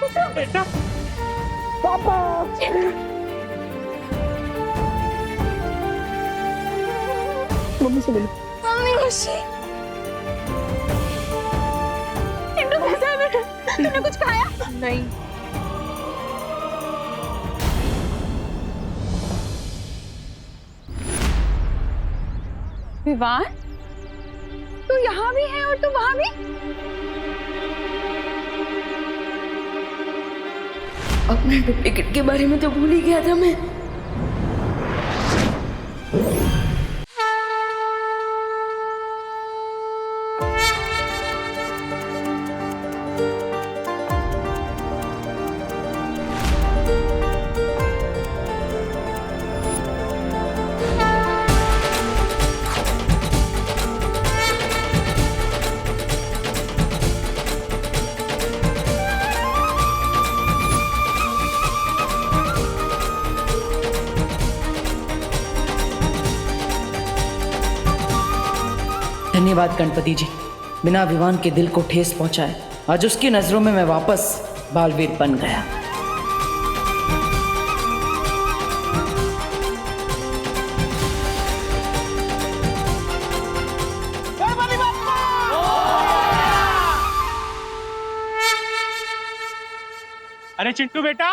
बेटा पापा। मम्मी से मिलो। मम्मी खुशी, चिंटू कैसा है बेटा? तूने कुछ खाया? नहीं। विवान, तू यहाँ भी है और तू वहां भी? अपने डुप्लीकेट के बारे में तो भूल ही गया था मैं। धन्यवाद गणपति जी, बिना विवान के दिल को ठेस पहुंचाए आज उसकी नजरों में मैं वापस बालवीर बन गया। अरे चिंटू बेटा,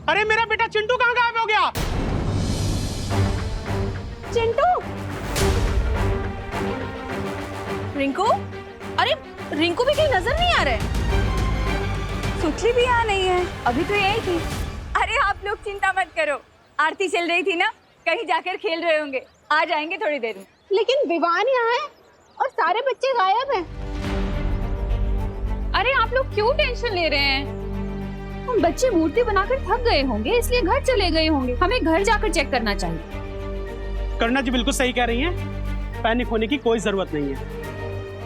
अरे मेरा बेटा चिंटू कहाँ गायब हो गया? चिंटू, रिंकू, अरे रिंकू भी कहीं नजर नहीं आ रहे। सुचली भी यहाँ नहीं है, अभी तो यही थी। अरे आप लोग चिंता मत करो, आरती चल रही थी ना, कहीं जाकर खेल रहे होंगे, आ जाएंगे थोड़ी देर में। लेकिन विवान यहाँ है और सारे बच्चे गायब हैं। अरे आप लोग क्यों टेंशन ले रहे हैं? हम बच्चे मूर्ति बनाकर थक गए होंगे, इसलिए घर चले गए होंगे। हमें घर जाकर चेक करना चाहिए। करना जी बिल्कुल सही कह रही हैं, पैनिक होने की कोई जरूरत नहीं है।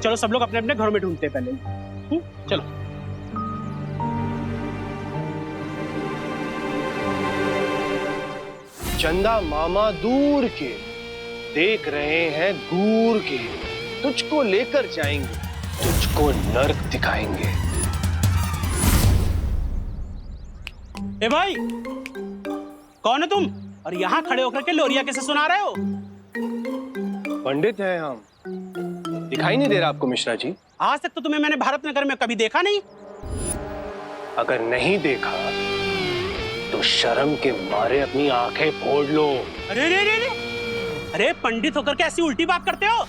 चलो सब लोग अपने अपने घरों में ढूंढते हैं पहले। चलो। चंदा मामा दूर के देख रहे हैं दूर के, तुझको लेकर जाएंगे, तुझको नर्क दिखाएंगे। ए भाई, कौन है तुम? और यहाँ खड़े होकर के लोरिया कैसे सुना रहे हो? पंडित हैं हम, दिखाई नहीं दे रहा आपको मिश्रा जी? आज तक तो तुम्हें मैंने भारत नगर में कभी देखा नहीं। अगर नहीं देखा तो शर्म के मारे अपनी आंखें फोड़ लो। अरे रे रे रे, अरे पंडित होकर के ऐसी उल्टी बात करते हो?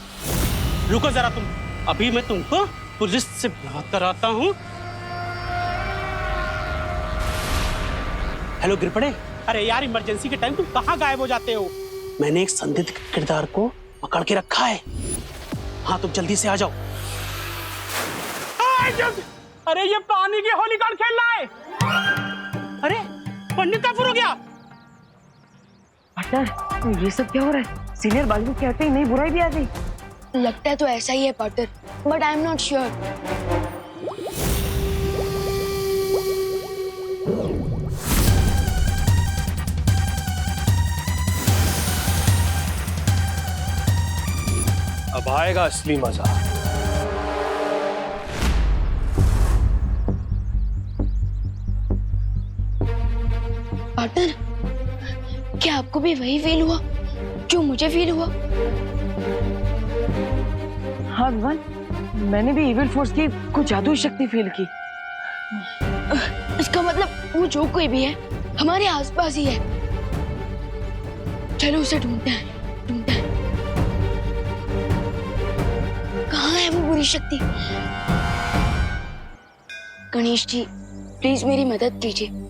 रुको जरा तुम, अभी मैं तुमको पुलिस से बात कराता हूँ। हेलो गिरपड़े, अरे यार इमरजेंसी के टाइम तुम कहाँ गायब हो जाते हो? मैंने एक संदिग्ध किरदार को पकड़ के रखा है। हाँ तुम जल्दी से आ जाओ। अरे ये पानी की होली कौन खेल रहा है? अरे पंडित कहाँ हो गया? पार्टनर, ये सब क्या हो रहा है? सीनियर बालवीर कहते ही नहीं, बुराई भी आ गई। लगता है तो ऐसा ही है partner, but I am not sure. अब आएगा असली मजा। पार्टनर, क्या आपको भी वही फील हुआ जो मुझे फील हुआ? हाँ विवान, मैंने भी इविल फोर्स की कुछ जादुई शक्ति फील की। इसका मतलब वो जो कोई भी है हमारे आसपास ही है। चलो उसे ढूंढते हैं, ढूंढते हैं। कहाँ है वो बुरी शक्ति? गणेश जी, प्लीज मेरी मदद कीजिए।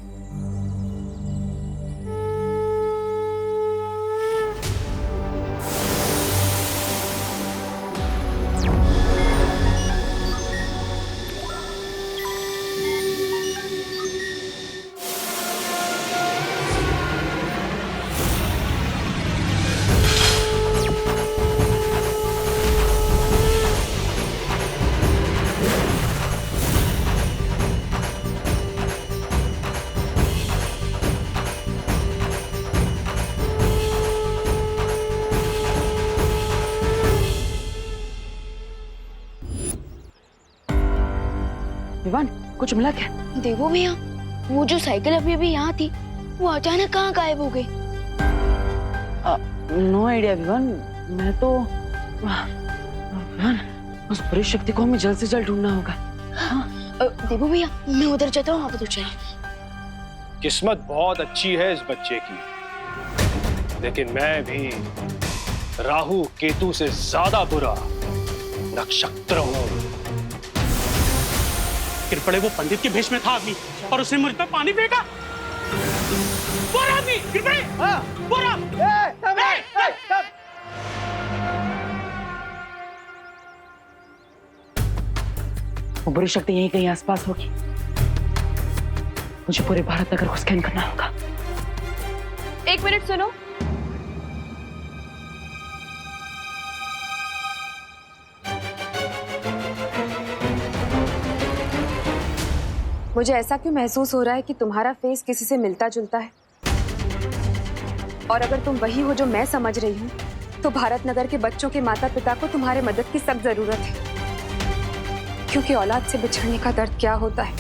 विवान, कुछ मिला क्या? देखो भैया, वो जो साइकिल अभी अभी यहाँ थी, वो अचानक कहाँ गायब हो गई? No idea Vivaan. मैं तो विवान, उस परी शक्ति को हमें जल्द से जल्द ढूंढना होगा। देखो भैया, मैं उधर जाता हूँ, आप उधर चले। किस्मत बहुत अच्छी है इस बच्चे की, लेकिन मैं भी राहु केतु से ज्यादा बुरा नक्षत्र हूं। गिर पड़े वो पंडित के भेष में था आदमी और उसने मुझ पर पानी फेंका। वो आदमी गिर पड़े। वो वो बुरी शक्ति यहीं कहीं आसपास होगी। मुझे पूरे भारत नगर को स्कैन करना होगा। 1 मिनट सुनो। मुझे ऐसा क्यों महसूस हो रहा है कि तुम्हारा फेस किसी से मिलता जुलता है, और अगर तुम वही हो जो मैं समझ रही हूँ, तो भारत नगर के बच्चों के माता पिता को तुम्हारे मदद की सख्त जरूरत है, क्योंकि औलाद से बिछड़ने का दर्द क्या होता है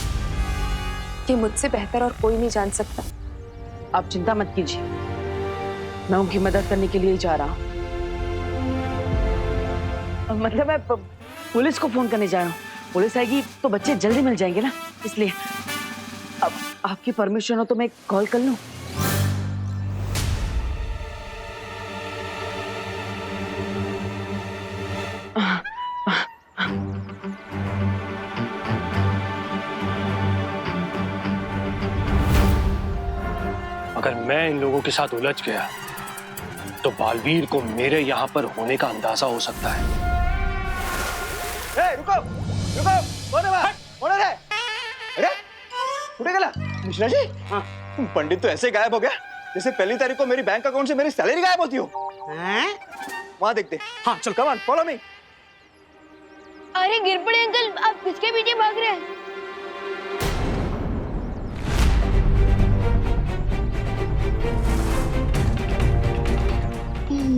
ये मुझसे बेहतर और कोई नहीं जान सकता। आप चिंता मत कीजिए, मैं उनकी मदद करने के लिए ही जा रहा हूँ। मतलब मैं पुलिस को फोन करने जा रहा हूँ। पुलिस आएगी तो बच्चे जल्दी मिल जाएंगे ना, इसलिए अब आपकी परमिशन हो तो मैं कॉल कर लूँ? अगर मैं इन लोगों के साथ उलझ गया तो बालवीर को मेरे यहां पर होने का अंदाजा हो सकता है। रुको रुको, कौन है? अरे उठे गला मिश्रा जी। हाँ। पंडित तो ऐसे गायब हो गया जैसे पहली तारीख को मेरी बैंक अकाउंट से मेरी सैलरी गायब होती हो। वहां देखते। हाँ चल। Come on, follow me. अरे गिर पड़े अंकल, आप किसके पीछे भाग रहे हैं?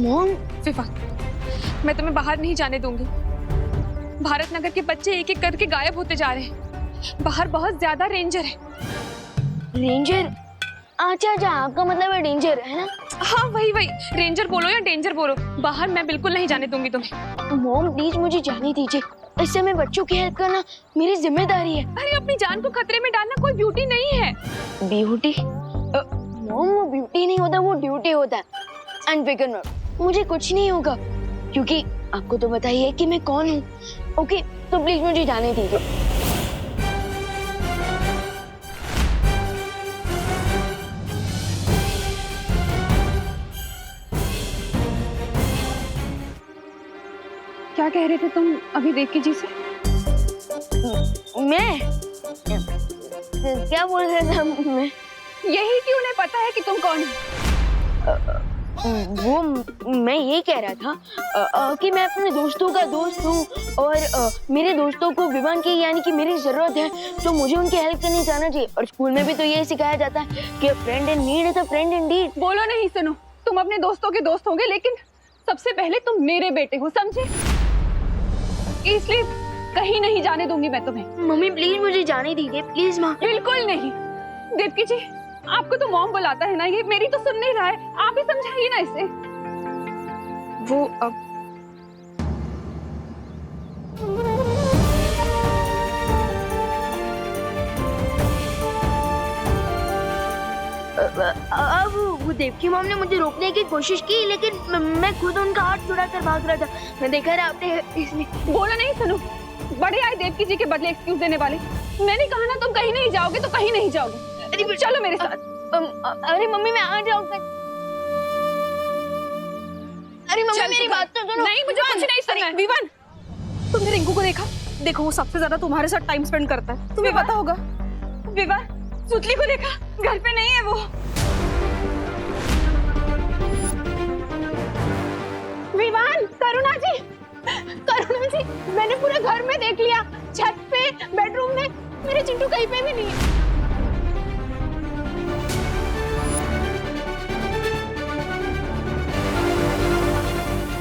मॉम, विवान, मैं तुम्हें बाहर नहीं जाने दूंगी। भारत नगर के बच्चे एक एक करके गायब होते जा रहे हैं। बाहर बहुत ज्यादा रेंजर है। रेंजर? अच्छा अच्छा, आपका मतलब है डेंजर, है ना? हाँ वही वही, रेंजर बोलो या डेंजर बोलो, बाहर मैं बिल्कुल नहीं जाने दूंगी तुम्हें। मॉम प्लीज मुझे जाने दीजिए, इससे मैं बच्चों की हेल्प करना मेरी जिम्मेदारी है। अरे अपनी जान को खतरे में डालना कोई ब्यूटी नहीं है। ब्यूटी? मॉम वो ब्यूटी नहीं होता, वो ड्यूटी होता है। एंड फिकर मत, मुझे कुछ नहीं होगा, क्योंकि आपको तो पता ही है कि मैं कौन हूँ। ओके, तो प्लीज मुझे जाने दीजिए। क्या कह रहे थे तुम अभी देवकी जी से? मैं क्या बोल रहा था मैं? यही कि उन्हें पता है कि तुम कौन हो। वो मैं ये कह रहा था कि मैं अपने दोस्तों का दोस्त हूँ, और मेरे दोस्तों को विवान की यानी कि मेरी जरूरत है, तो मुझे उनकी हेल्प करने जाना चाहिए। और स्कूल में भी तो ये सिखाया जाता है कि friend in need is a friend Indeed. बोलो नहीं, सुनो, तुम अपने दोस्तों के दोस्त होंगे, लेकिन सबसे पहले तुम मेरे बेटे हो, समझे? इसलिए कहीं नहीं जाने दूंगी मैं तुम्हें। मम्मी प्लीज मुझे जाने दीजिए, प्लीज माँ। बिल्कुल नहीं। देवकी जी, आपको तो मॉम बुलाता है ना, ये मेरी तो सुन नहीं रहा है, आप ही समझाइए ना इसे। वो अब वो देवकी मॉम ने मुझे रोकने की कोशिश की, लेकिन मैं खुद उनका हाथ छुड़ाकर भाग रहा था। मैं देखा रहा आपने इसमें। बोला नहीं, सुनो, बड़े आए देवकी जी के बदले एक्सक्यूज देने वाले। मैंने कहा ना तुम कहीं नहीं जाओगे तो कहीं नहीं जाओगे। अरे चलो मेरे साथ। अरे मम्मी मैं आ जाऊंगा। अरे मम्मी मेरी बात तो सुनो। नहीं, मुझे कुछ नहीं सुनना है। विवान, तुमने रिंकू को देखा? देखो वो सबसे ज्यादा तुम्हारे साथ टाइम स्पेंड करता है, तुम्हें पता होगा। विवान, सुतली को देखा? घर पे नहीं है वो। विवान, करुणा जी, करुणा जी, मैंने पूरे घर में देख लिया, छत पे, बेडरूम में, मेरे चिंटू कहीं पे भी नहीं है।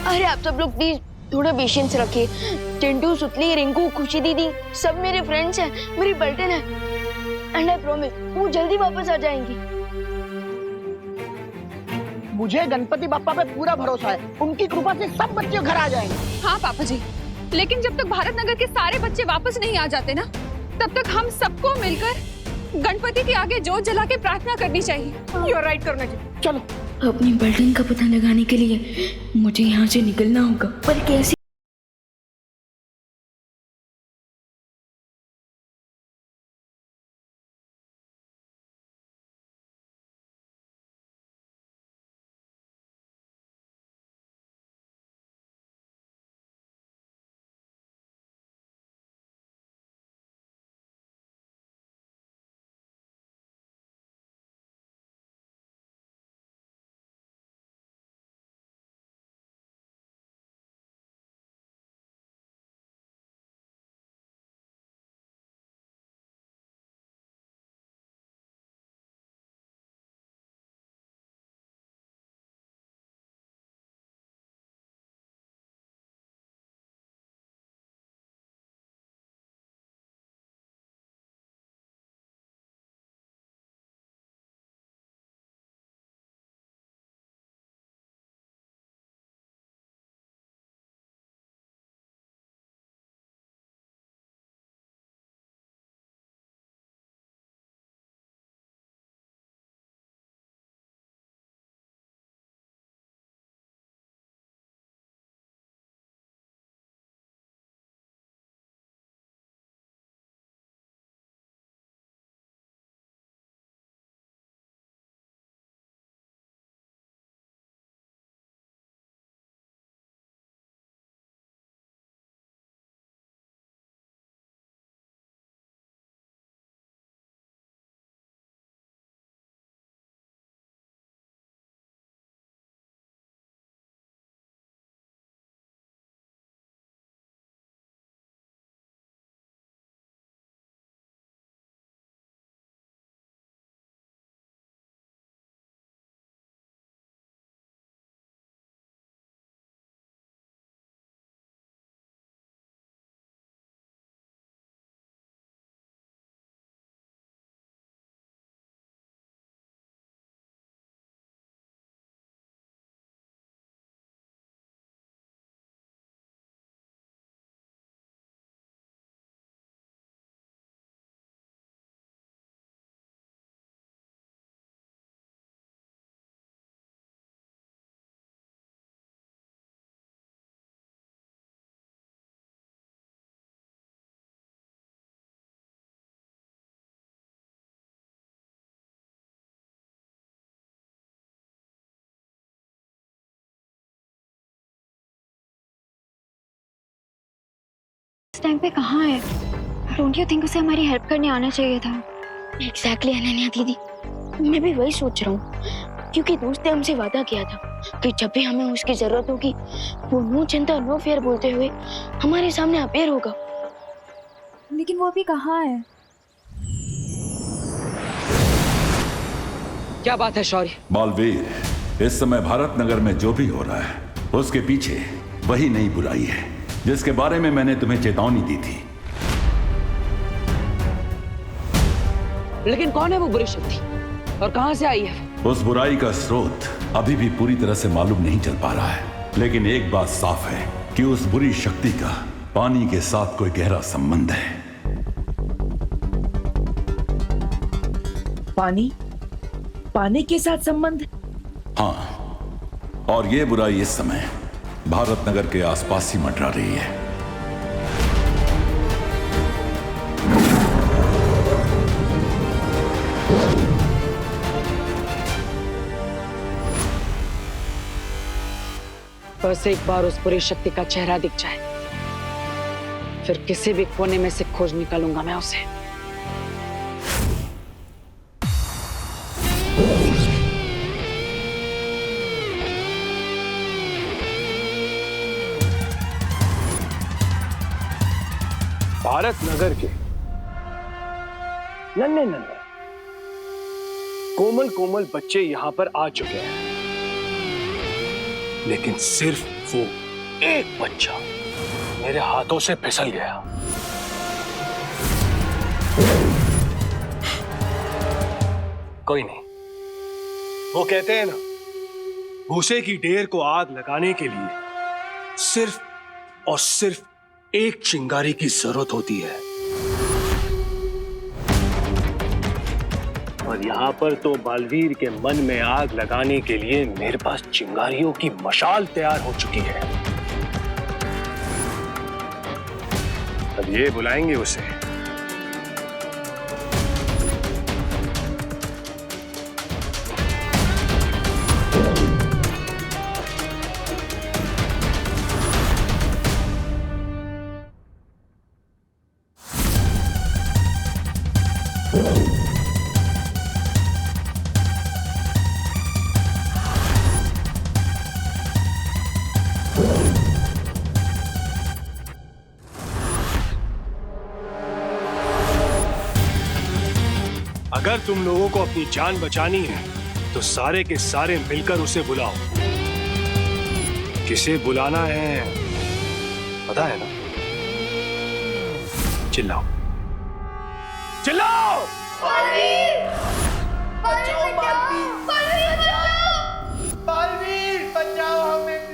अरे आप सब लोग प्लीज थोड़ा पेशेंस रखिए, चिंटू, सुतली, रिंकू, खुशी दीदी सब मेरे फ्रेंड्स हैं, मेरी बर्टन है। एंड आई प्रॉमिस वो जल्दी वापस आ जाएंगी। मुझे गणपति बप्पा पे पूरा भरोसा है, उनकी कृपा से सब बच्चे घर आ जाएंगे। हाँ पापा जी, लेकिन जब तक भारत नगर के सारे बच्चे वापस नहीं आ जाते ना, तब तक हम सबको मिलकर गणपति के आगे जोत जला के प्रार्थना करनी चाहिए। यू आर राइट करुणा जी, चलो। अपनी बर्टन का पता लगाने के लिए मुझे यहाँ से निकलना होगा, पर कैसे? इस टाइम पे कहाँ है? डोंट यू थिंक उसे हमारी हेल्प करने आना चाहिए था? एग्जैक्टली अनन्या दीदी, मैं भी वही सोच रहा हूँ, क्योंकि दोस्त ने हमसे वादा किया था कि जब भी हमें उसकी जरूरत होगी वो नो चिंता नो फियर बोलते हुए हमारे सामने अपीयर होगा। लेकिन वो अभी कहाँ है? क्या बात है शौर्य? बालवीर, इस समय भारत नगर में जो भी हो रहा है उसके पीछे वही नई बुराई है जिसके बारे में मैंने तुम्हें चेतावनी दी थी। लेकिन कौन है वो बुरी शक्ति और कहां से आई है? उस बुराई का स्रोत अभी भी पूरी तरह से मालूम नहीं चल पा रहा है, लेकिन एक बात साफ है कि उस बुरी शक्ति का पानी के साथ कोई गहरा संबंध है। पानी के साथ संबंध? हाँ, और ये बुराई इस समय भारत नगर के आसपास ही मंडरा रही है। बस एक बार उस बुरी शक्ति का चेहरा दिख जाए, फिर किसी भी कोने में से खोज निकालूंगा मैं उसे। भारत नगर के नन्हे नन्हे कोमल कोमल बच्चे यहां पर आ चुके हैं, लेकिन सिर्फ वो एक बच्चा मेरे हाथों से फिसल गया। कोई नहीं, वो कहते हैं ना, भूसे की ढेर को आग लगाने के लिए सिर्फ और सिर्फ एक चिंगारी की जरूरत होती है। और यहाँ पर तो बालवीर के मन में आग लगाने के लिए मेरे पास चिंगारियों की मशाल तैयार हो चुकी है। अब ये बुलाएंगे उसे। अगर तुम लोगों को अपनी जान बचानी है तो सारे के सारे मिलकर उसे बुलाओ। किसे बुलाना है पता है ना? चिल्लाओ चिल्लाओ। बालवीर बचाओ हमें प्लीज।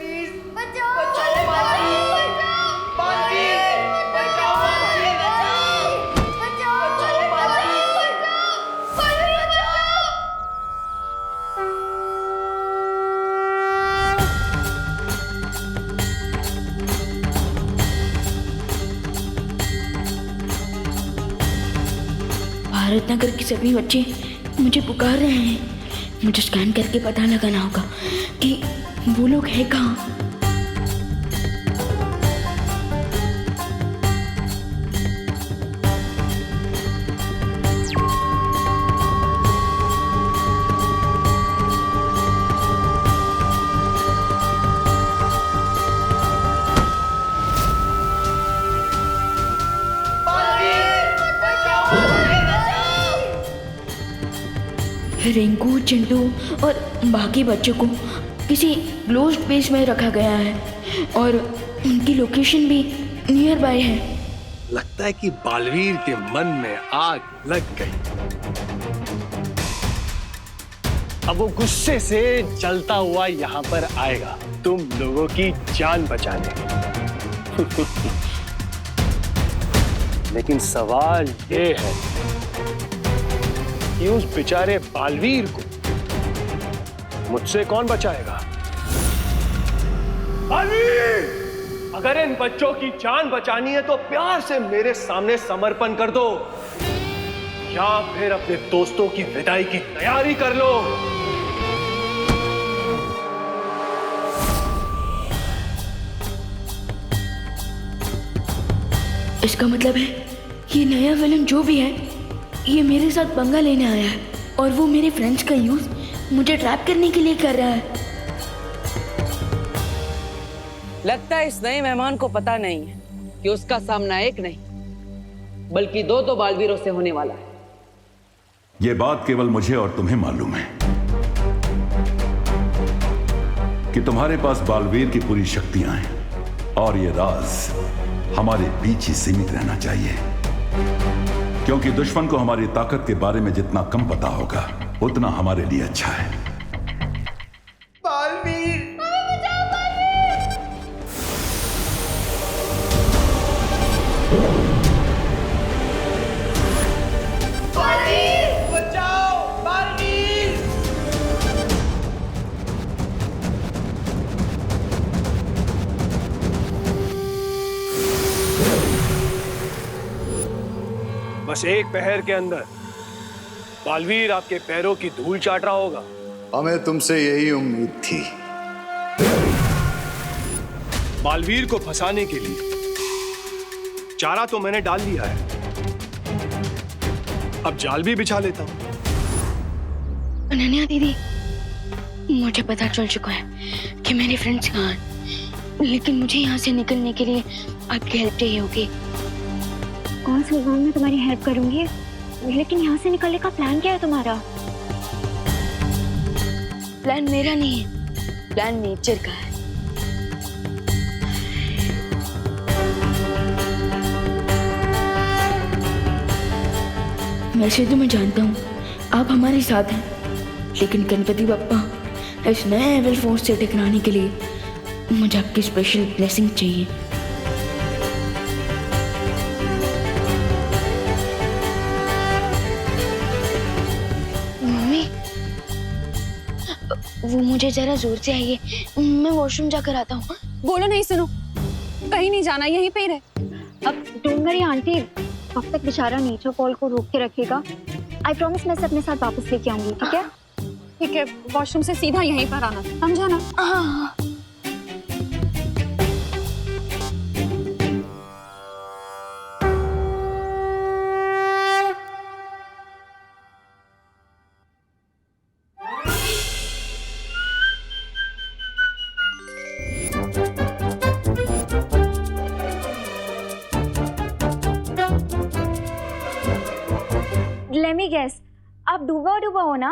भारत नगर के सभी बच्चे मुझे पुकार रहे हैं। मुझे स्कैन करके पता लगाना होगा कि वो लोग हैं कहाँ। रिंकू, चिंटू और बाकी बच्चों को किसी क्लोज्ड प्लेस में रखा गया है और उनकी लोकेशन भी नियर बाय है। लगता है कि बालवीर के मन में आग लग गई। अब वो गुस्से से जलता हुआ यहाँ पर आएगा तुम लोगों की जान बचाने। लेकिन सवाल ये है कि उस बेचारे बालवीर को मुझसे कौन बचाएगा? बालवीर, अगर इन बच्चों की जान बचानी है तो प्यार से मेरे सामने समर्पण कर दो या फिर अपने दोस्तों की विदाई की तैयारी कर लो। इसका मतलब है ये नया विलन जो भी है ये मेरे साथ पंगा लेने आया है और वो मेरे फ्रेंड्स का यूज मुझे ट्रैप करने के लिए कर रहा है। लगता है इस नए मेहमान को पता नहीं है कि उसका सामना एक नहीं बल्कि दो बालवीरों से होने वाला है। ये बात केवल मुझे और तुम्हें मालूम है कि तुम्हारे पास बालवीर की पूरी शक्तियां हैं और ये राज हमारे बीच ही सीमित रहना चाहिए, क्योंकि दुश्मन को हमारी ताकत के बारे में जितना कम पता होगा उतना हमारे लिए अच्छा है। बालवीर बचाओ, बालवीर। बस एक पहर के अंदर बालवीर आपके पैरों की धूल चाट रहा होगा। हमें तुमसे यही उम्मीद थी। बालवीर को फंसाने के लिए चारा तो मैंने डाल दिया है, अब जाल भी बिछा लेता हूं। अनन्या दीदी, मुझे पता चल चुका है कि मेरे फ्रेंड्स कहाँ हैं, लेकिन मुझे यहाँ से निकलने के लिए आपकी हेल्प चाहिए होगी। कौन सुल्तान, मैं तुम्हारी हेल्प करूंगी, लेकिन यहाँ से निकलने का प्लान क्या है तुम्हारा? प्लान मेरा नहीं है, प्लान नेचर का है। वैसे तो मैं जानता हूँ आप हमारे साथ हैं, लेकिन गणपति बप्पा इस नए एविल फोर्स से टकराने के लिए मुझे आपकी स्पेशल ब्लेसिंग चाहिए। मम्मी, वो मुझे जरा जोर से आइए, मैं वॉशरूम जाकर आता हूँ। बोलो नहीं सुनो, कहीं नहीं जाना, यहीं पे ही रहे। अब डोंट वरी आंटी, अब तक बेचारा नेचर कॉल को रोक के रखेगा। आई प्रॉमिस मैं इसे अपने साथ वापस लेके आऊंगी, ठीक है? ठीक है, वॉशरूम से सीधा यहीं पर आना, समझा ना? हाँ। लेट मी गेस, आप डूबा डूबा हो ना?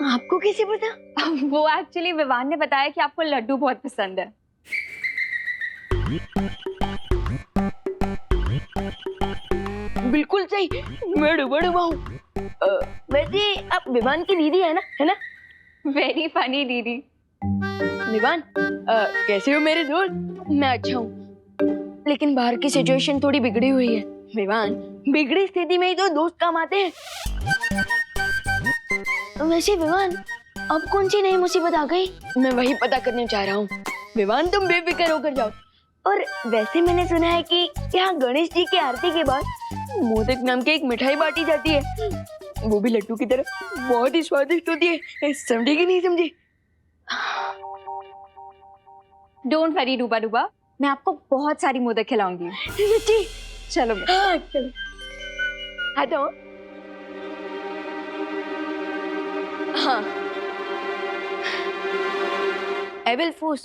आपको कैसे पता? वो एक्चुअली विवान ने बताया कि आपको लड्डू बहुत पसंद है। बिल्कुल सही, मैं डूबा डूबा हूँ। वैसे आप विवान की दीदी है ना? वेरी फनी दीदी। विवान, कैसे हो मेरे दोस्त? मैं अच्छा हूँ, लेकिन बाहर की सिचुएशन थोड़ी बिगड़ी हुई है। विवान, बिगड़ी स्थिति में ही तो दोस्त काम आते हैं। वैसे विवान, अब कौन सी नई मुसीबत आ गई? मैं वही पता करने चाह रहा हूँ। विवान, तुम बेफिक्र होकर जाओ। और वैसे मैंने सुना है कि यहाँ गणेश जी की आरती के बाद मोदक नाम की एक मिठाई बांटी जाती है, वो भी लड्डू की तरह, बहुत ही स्वादिष्ट होती है। समझी कि नहीं समझी? डोंट वरी डूबा डूबा, मैं आपको बहुत सारी मोदक खिलाऊंगी। सच्ची? चलो हाँ, चलो। हाँ तो हाँ, एविल फोर्स,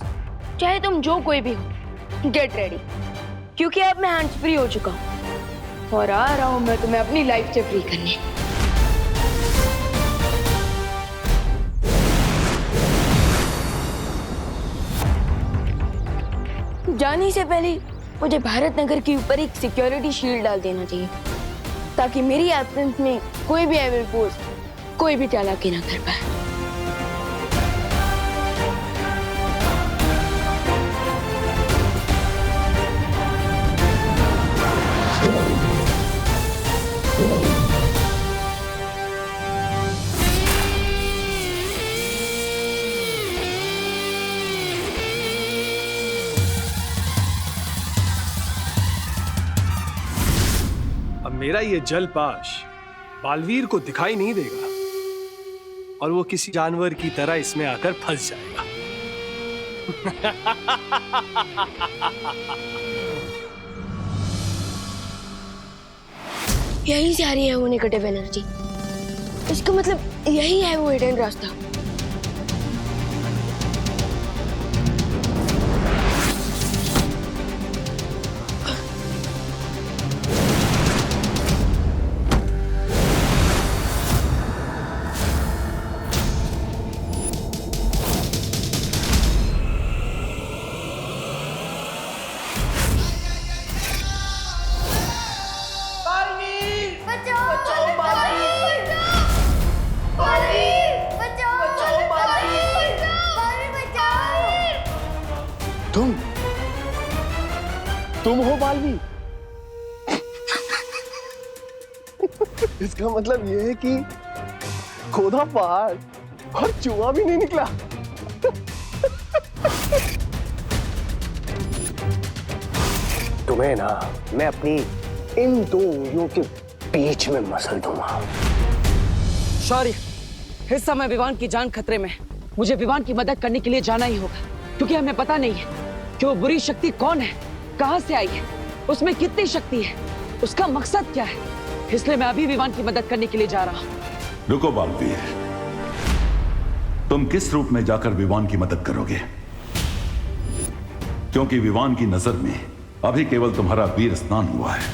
चाहे तुम जो कोई भी हो, गेट रेडी, क्योंकि अब मैं हैंड्स फ्री हो चुका हूँ और आ रहा हूँ मैं तुम्हें अपनी लाइफ से फ्री करने। जाने से पहले मुझे भारत नगर के ऊपर एक सिक्योरिटी शील्ड डाल देना चाहिए, ताकि मेरी एब्सेंस में कोई भी एविल फोर्स कोई भी चालाकी ना कर पाए। अब मेरा ये जलपाश बालवीर को दिखाई नहीं देगा और वो किसी जानवर की तरह इसमें आकर फंस जाएगा। यहीं से आ रही है वो नेगेटिव एनर्जी, इसका मतलब यही है वो हिडन रास्ता। तुम हो बालवीर? इसका मतलब ये है कि खोदा पहाड़ और चूहा भी नहीं निकला। तुम्हें ना मैं अपनी इन दो उंगलियों के बीच में मसल दूंगा। शौर्य, इस समय विवान की जान खतरे में, मुझे विवान की मदद करने के लिए जाना ही होगा, क्योंकि हमें पता नहीं है कि वो बुरी शक्ति कौन है, कहां से आई है, उसमें कितनी शक्ति है, उसका मकसद क्या है। इसलिए मैं अभी विवान की मदद करने के लिए जा रहा हूं। रुको बालवीर, तुम किस रूप में जाकर विवान की मदद करोगे? क्योंकि विवान की नजर में अभी केवल तुम्हारा वीर स्नान हुआ है।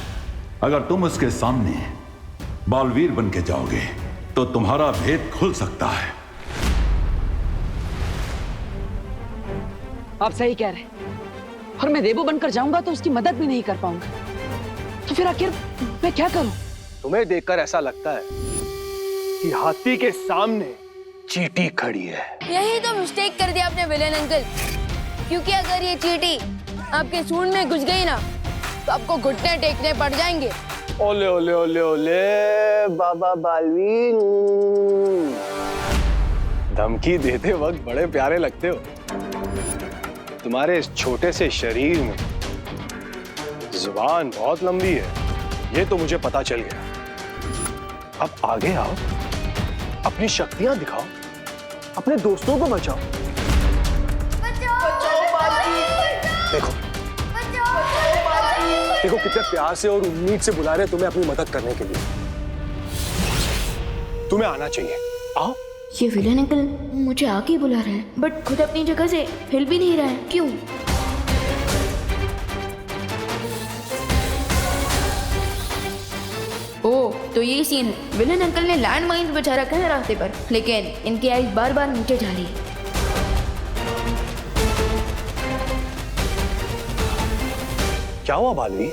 अगर तुम उसके सामने बालवीर बन के जाओगे तो तुम्हारा भेद खुल सकता है। आप सही कह रहे हैं, और मैं देवो बनकर जाऊंगा तो उसकी मदद भी नहीं कर पाऊंगा। तो फिर आखिर मैं क्या करूं? तुम्हें देखकर ऐसा लगता है कि हाथी के सामने चींटी खड़ी है। यही तो मिस्टेक कर दिया आपने विलेन अंकल, क्योंकि अगर ये चींटी आपके सूंड में घुस गई ना तो आपको घुटने टेकने पड़ जाएंगे। ओले ओले ओले ओले बाबा बालवीर, धमकी देते वक्त बड़े प्यारे लगते हो। तुम्हारे इस छोटे से शरीर में जुबान बहुत लंबी है, ये तो मुझे पता चल गया। अब आगे आओ, अपनी शक्तियां दिखाओ, अपने दोस्तों को बचाओ। देखो देखो कितने प्यार से और उम्मीद से बुला रहे हैं तुम्हें अपनी मदद करने के लिए। तुम्हें आना चाहिए, आओ। ये विलेन अंकल मुझे आके ही बुला रहा है, बट खुद अपनी जगह से हिल भी नहीं रहा है, क्यों? ओह, तो ये सीन विलेन अंकल ने लैंड माइन्स बिछा रखा है रास्ते पर, लेकिन इनकी आइज बार बार नीचे जा रही है। क्या हुआ बालवी?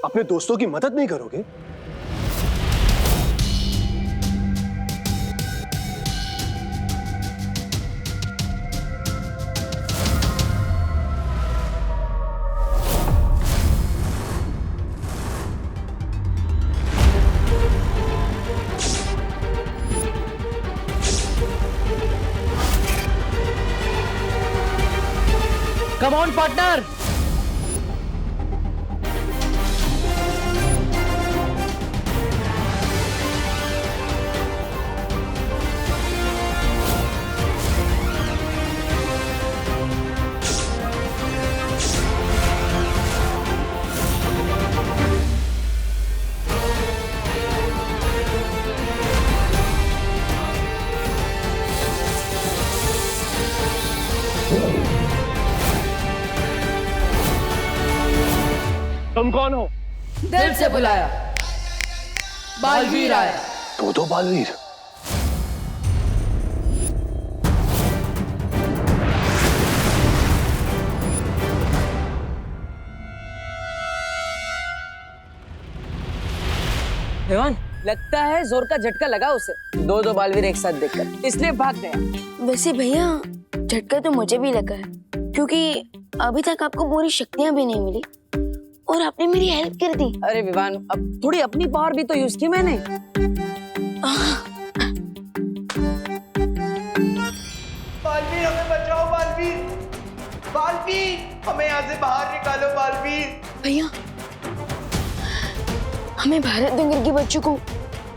अपने दोस्तों की मदद नहीं करोगे? Come on partner. तुम कौन हो? दिल से बुलाया, बालवीर आया। दो बालवीर। विवान, लगता है जोर का झटका लगा उसे, दो बालवीर एक साथ देखकर, इसलिए भाग गया। वैसे भैया झटका तो मुझे भी लगा है, क्योंकि अभी तक आपको पूरी शक्तियां भी नहीं मिली और आपने मेरी हेल्प कर दी। अरे विवान, अब थोड़ी अपनी पावर भी तो यूज की मैंने। बालवीर, हमें बचाओ बालवीर, बालवीर, हमें यहाँ से बाहर निकालो बालवीर। भैया, हमें भारत नगर के बच्चों को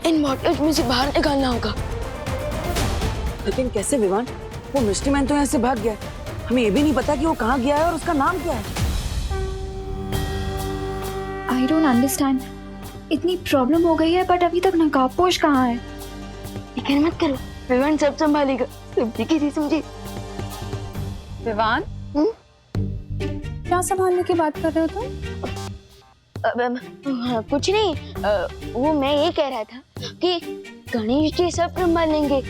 इन बॉटल्स में से बाहर निकालना होगा। लेकिन कैसे विवान? वो मिस्ट्री मैन तो यहाँ से भाग गया, हमें ये भी नहीं पता कि वो कहाँ गया है और उसका नाम क्या है। आई डोंट अंडरस्टैंड, इतनी प्रॉब्लम हो गई है बट अभी तक नकाबपोश कहाँ है? फिक्र मत करो, विवान सब संभालेगा, सब ठीक है समझे। विवान, क्या संभालने की बात कर रहे हो तुम? कुछ नहीं, वो मैं ये कह रहा था कि गणेश जी सब संभाल लेंगे।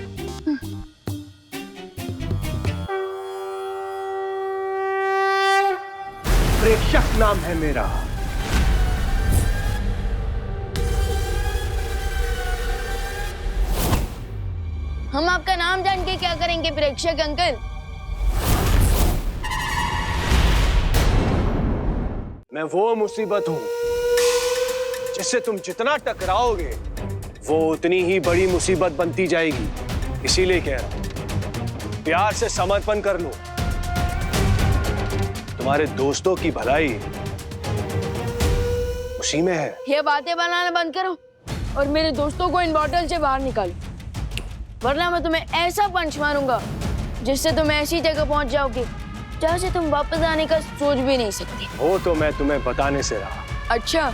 प्रेक्षक नाम है मेरा। हम आपका नाम जान के क्या करेंगे प्रेक्षक अंकल? मैं वो मुसीबत हूं जिससे तुम जितना टकराओगे वो उतनी ही बड़ी मुसीबत बनती जाएगी। इसीलिए कह रहा हूं, प्यार से समर्पण कर लो। तुम्हारे दोस्तों की भलाई उसी में है। ये बातें बनाना बंद करो और मेरे दोस्तों को इन बॉटल से बाहर निकालो, वरना मैं तुम्हें ऐसा पंच मारूंगा जिससे तुम ऐसी जगह पहुंच जाओगे जहां से तुम वापस आने का सोच भी नहीं सकते। वो तो मैं तुम्हें बताने से रहा। अच्छा,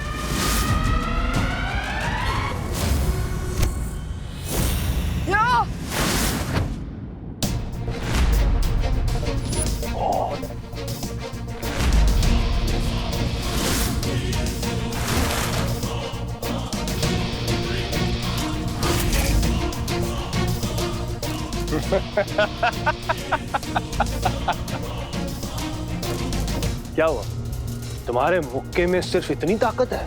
क्या हुआ? तुम्हारे मुक्के में सिर्फ इतनी ताकत है?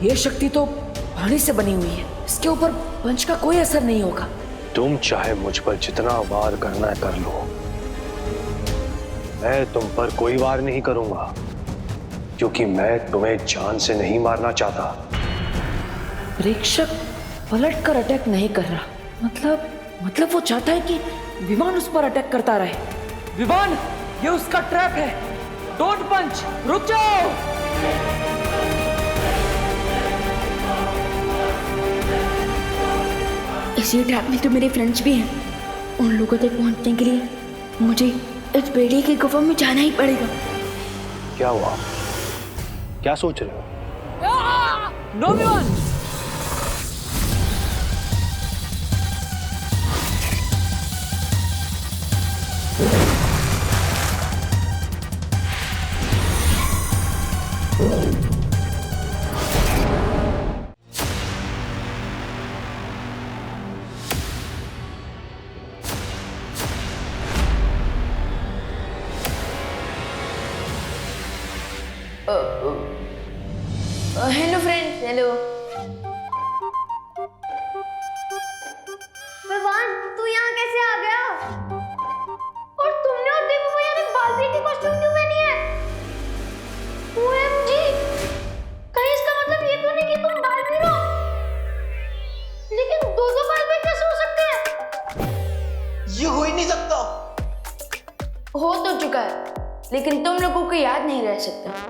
ये शक्ति तो पानी से बनी हुई है, इसके ऊपर पंच का कोई असर नहीं होगा। तुम चाहे मुझ पर जितना वार करना है कर लो, मैं तुम पर कोई वार नहीं करूंगा, क्योंकि मैं तुम्हें जान से नहीं मारना चाहता। प्रेक्षक पलट कर अटैक नहीं कर रहा, मतलब वो चाहता है कि विमान उस पर अटैक करता रहे। विमान, ये उसका ट्रैप है। डोंट पंच, रुक जाओ। इसी ट्रैप में तो मेरे फ्रेंड्स भी हैं। उन लोगों तक पहुंचने के लिए मुझे इस बेड़े की गुफा में जाना ही पड़ेगा। क्या हुआ? क्या सोच रहे हो? नो विमान। Hello friends, hello. विवान, तू यहाँ कैसे आ गया? और तुमने और देवू भैया ने बालवीर की कॉस्ट्यूम क्यों पहनी है? OMG! कहीं इसका मतलब ये तो नहीं कि तुम बालवीर हो? लेकिन दो बालवीर कैसे हो सकते हैं? ये हो ही नहीं सकता। हो तो चुका है, लेकिन तुम लोगों को याद नहीं रह सकता।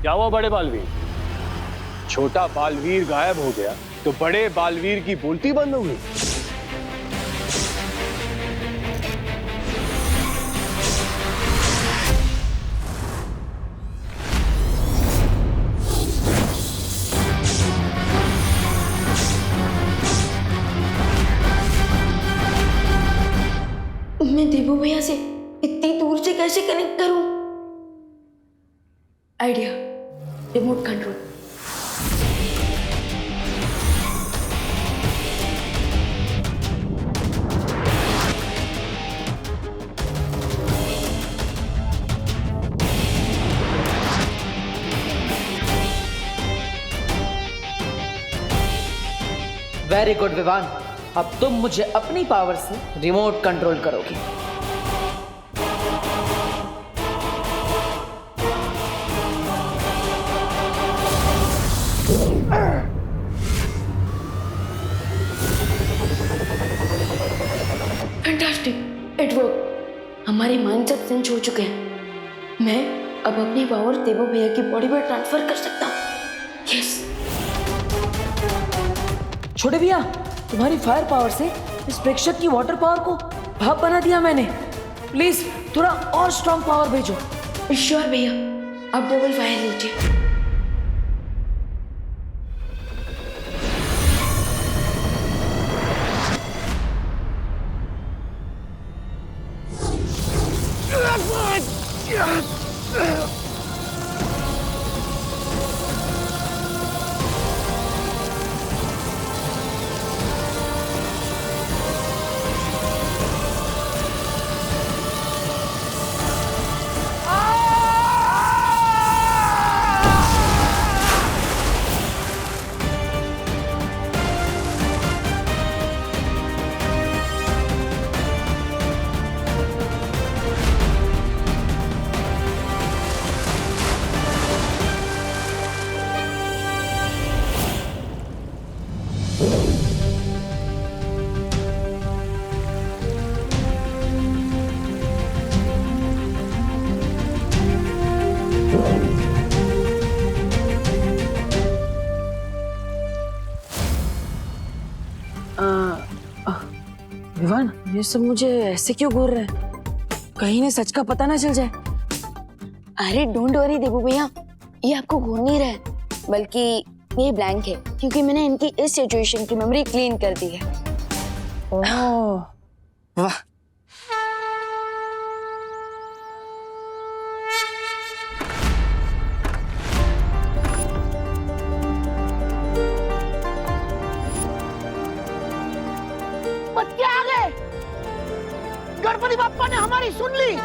क्या हुआ बड़े बालवीर? छोटा बालवीर गायब हो गया तो बड़े बालवीर की बोलती बंद हो गई। मैं देवू भैया से इतनी दूर से कैसे कनेक्ट करूं? Idea, remote control. Very good Vivaan, अब तुम मुझे अपनी पावर से रिमोट कंट्रोल करोगी। Fantastic, it work. हमारे माइंड सब सेंस हो चुके हैं। मैं अब अपनी पावर देवू भैया की बॉडी में ट्रांसफर कर सकता हूँ। यस। छोटे भैया, तुम्हारी फायर पावर से इस प्रेक्षक की वाटर पावर को भाप बना दिया मैंने। प्लीज थोड़ा और स्ट्रॉन्ग पावर भेजो। श्योर भैया, अब डबल फायर लीजिए। विवान, ये सब मुझे ऐसे क्यों घूर रहे हैं? कहीं ने सच का पता ना चल जाए। अरे डोंट वरी देवू भैया, ये आपको घूर नहीं रहा है, बल्कि ये ब्लैंक है, क्योंकि मैंने इनकी इस सिचुएशन की मेमोरी क्लीन कर दी है। ओह, वाह। सुन ली।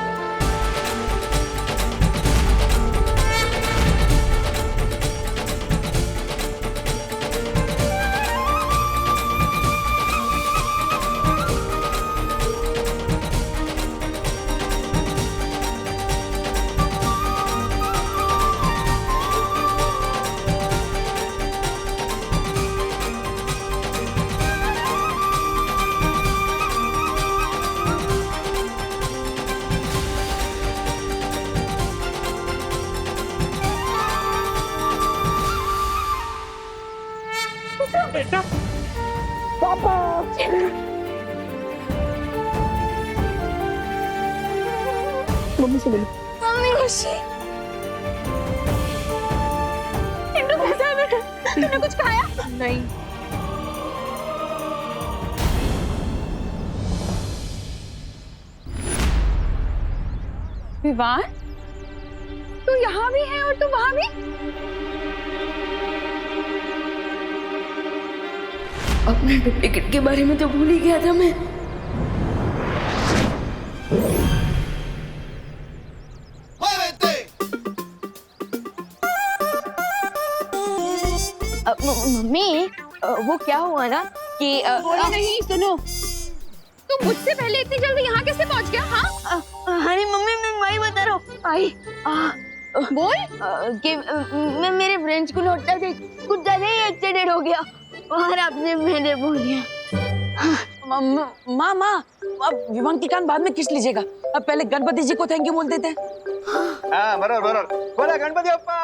बेटा पापा मम्मी से मिलो। मम्मी खुशी, इंदु कैसा है बेटा? तूने कुछ खाया? नहीं। विवान, तू यहाँ भी है और तू वहाँ भी? अपने डुप्लीकेट के बारे में तो भूल ही गया था मैं। मम्मी, वो क्या हुआ ना कि बोलो नहीं, सुनो। तू मुझसे पहले इतनी जल्दी यहाँ कैसे पहुँच गया? हाँ? अरे मम्मी, मैं वही बता रहा हूँ। आई बोल। कि मैं मेरे फ्रेंड्स को लौटता थे, कुछ ज्यादा ही एक्सीडेंट हो गया और आपने मैंने बोल दिया। माँ माँ, अब विमान की कान बाद में किस लीजिएगा, अब पहले गणपति जी को थैंक यू बोल देते हैं। हाँ बराबर बराबर, बोला गणपति बप्पा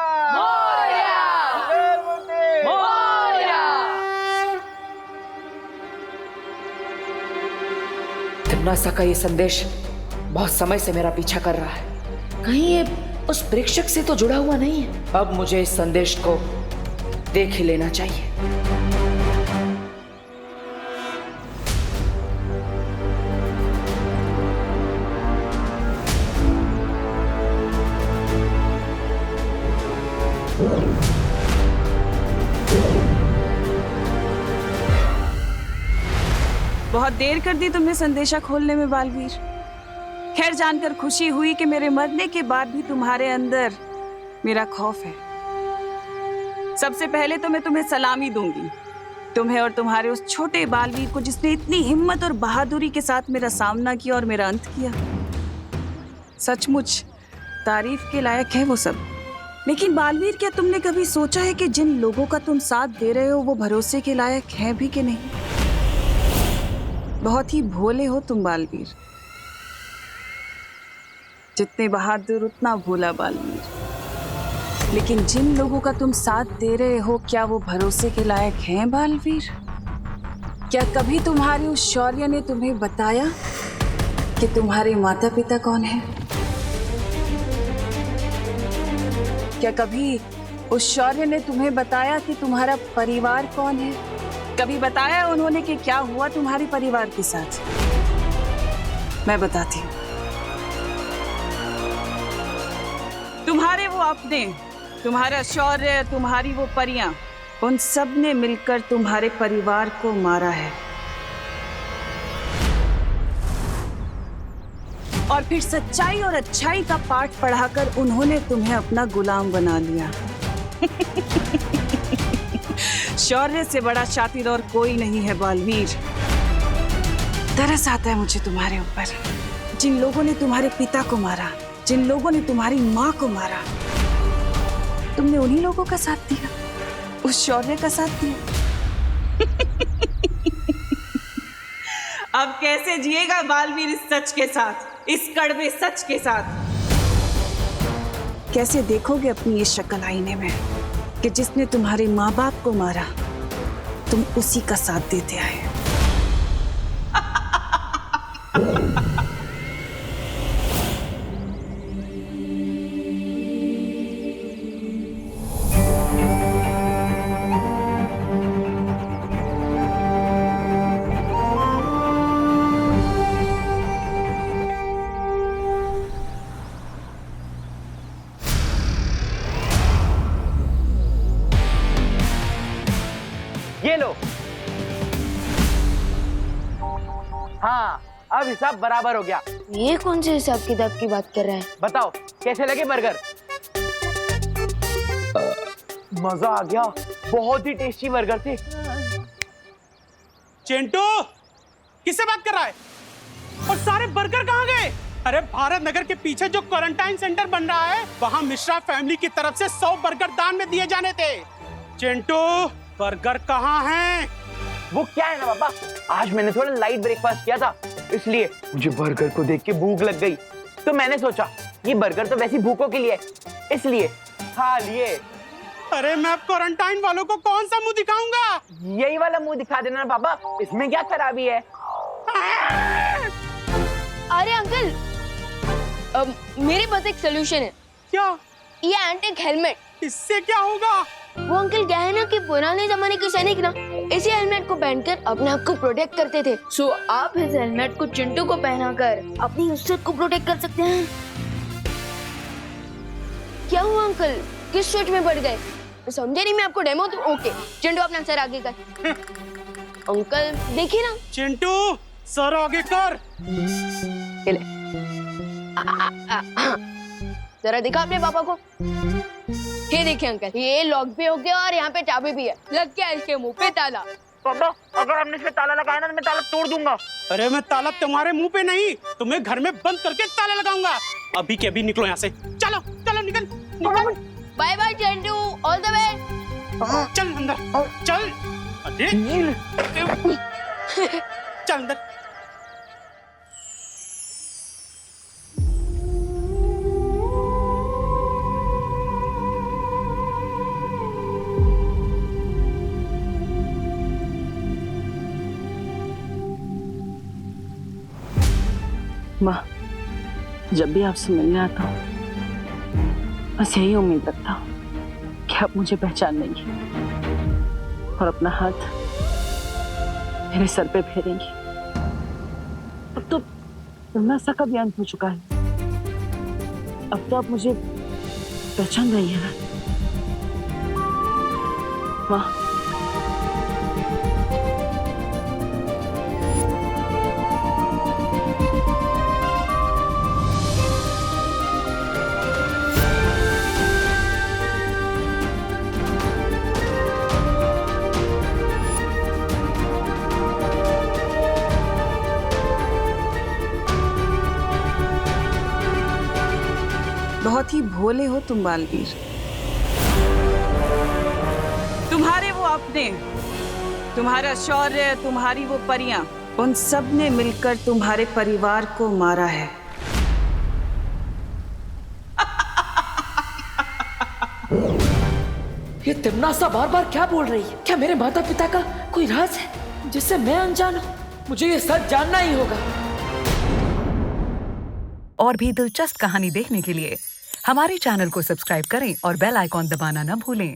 तिम्नासा का ये संदेश बहुत समय से मेरा पीछा कर रहा है, कहीं ये उस प्रेक्षक से तो जुड़ा हुआ नहीं है। अब मुझे इस संदेश को देख ही लेना चाहिए। बहुत देर कर दी तुमने संदेशा खोलने में बालवीर। खैर, जानकर खुशी हुई कि मेरे मरने के बाद भी तुम्हारे अंदर मेरा खौफ है। सबसे पहले तो मैं तुम्हें सलामी दूंगी, तुम्हें और तुम्हारे उस छोटे बालवीर को जिसने इतनी हिम्मत और बहादुरी के साथ मेरा सामना किया और मेरा अंत किया। सचमुच तारीफ के लायक है वो सब। लेकिन बालवीर, क्या तुमने कभी सोचा है कि जिन लोगों का तुम साथ दे रहे हो वो भरोसे के लायक हैं भी कि नहीं? बहुत ही भोले हो तुम बालवीर, जितने बहादुर उतना भोला बालवीर। लेकिन जिन लोगों का तुम साथ दे रहे हो, क्या वो भरोसे के लायक हैं बालवीर? क्या कभी तुम्हारे उस शौर्य ने तुम्हें बताया कि तुम्हारे माता पिता कौन हैं? क्या कभी उस शौर्य ने तुम्हें बताया कि तुम्हारा परिवार कौन है? कभी बताया उन्होंने कि क्या हुआ तुम्हारे परिवार के साथ? मैं बताती हूँ। तुम्हारे वो अपने, तुम्हारा शौर्य, तुम्हारी वो परियां, उन सब ने मिलकर तुम्हारे परिवार को मारा है और फिर सच्चाई और अच्छाई का पाठ पढ़ाकर उन्होंने तुम्हें अपना गुलाम बना लिया। शौर्य से बड़ा शातिर और कोई नहीं है बालवीर। तरस आता है मुझे तुम्हारे ऊपर। जिन लोगों ने तुम्हारे पिता को मारा, जिन लोगों ने तुम्हारी माँ को मारा, तुमने उन्हीं लोगों का साथ दिया, उस शौर्य का साथ दिया। अब कैसे जिएगा बालवीर इस सच के साथ, इस कड़वे सच के साथ? कैसे देखोगे अपनी ये शक्ल आईने में कि जिसने तुम्हारे माँ बाप को मारा, तुम उसी का साथ देते आए? ये लो, अब हिसाब बराबर हो गया। ये कौन से हिसाब किताब की बात कर रहे हैं? बताओ कैसे लगे बर्गर? मजा आ गया, बहुत ही टेस्टी बर्गर थे। चिंटू किससे बात कर रहा है? और सारे बर्गर कहाँ गए? अरे भारत नगर के पीछे जो क्वारंटाइन सेंटर बन रहा है, वहाँ मिश्रा फैमिली की तरफ से 100 बर्गर दान में दिए जाने थे। चिंटू बर्गर कहाँ हैं? वो क्या है ना पापा, आज मैंने थोड़ा लाइट ब्रेकफास्ट किया था, इसलिए मुझे बर्गर को देख के भूख लग गई। तो मैंने सोचा ये बर्गर तो वैसी भूखों के लिए है, इसलिए खा लिए। अरे मैं अब क्वारंटाइन वालों को कौन सा मुंह दिखाऊंगा? यही वाला मुंह दिखा देना ना पापा, इसमें क्या खराबी है? अरे अंकल, मेरे पास एक सोल्यूशन है। क्या? ये एंटिक हेलमेट। इससे क्या होगा? वो अंकल क्या है ना कि पुराने जमाने के सैनिक ना इसी हेलमेट को पहनकर अपने आप को प्रोटेक्ट करते थे। सो आप इस हेलमेट को चिंटू को पहनाकर अपनी इज्जत को प्रोटेक्ट कर सकते हैं। क्या हुआ अंकल, किस सोच में पड़ गए? समझे नहीं मैं आपको डेमो दूं? ओके चिंटू अपना सर आगे कर। अंकल देखिए ना। चिंटू सर आगे कर। ये ले। जरा दिखा अपने पापा को। ये देखिए अंकल, ये लॉक भी हो गया और यहाँ पे चाबी भी है। लग गया इसके मुंह पे ताला। पापा अगर हमने इसमें ताला लगाया ना तो मैं ताला तोड़ दूंगा। अरे मैं ताला तुम्हारे मुंह पे नहीं, तुम्हें घर में बंद करके ताला लगाऊंगा। अभी के अभी निकलो यहाँ से। चलो चलो निकल निकल। Bye bye Chintu, all the way. चल अंदर चल। अरे चल अंदर। माँ, जब भी आपसे मिलने आता हूँ बस यही उम्मीद रखता हूँ कि आप मुझे पहचान लेंगी और अपना हाथ मेरे सर पे फेरेंगी। अब तो तमाशा का भी अंत हो चुका है। अब तो आप मुझे पहचान रही है ना माँ? बहुत ही भोले हो तुम बालवीर। तुम्हारे वो अपने, तुम्हारा शौर्य, तुम्हारी वो परियां, उन सब ने मिलकर तुम्हारे परिवार को मारा है। ये तिमनासा बार बार क्या बोल रही है? क्या मेरे माता पिता का कोई राज है जिससे मैं अनजान हूँ? मुझे ये सच जानना ही होगा। और भी दिलचस्प कहानी देखने के लिए हमारे चैनल को सब्सक्राइब करें और बेल आइकॉन दबाना न भूलें।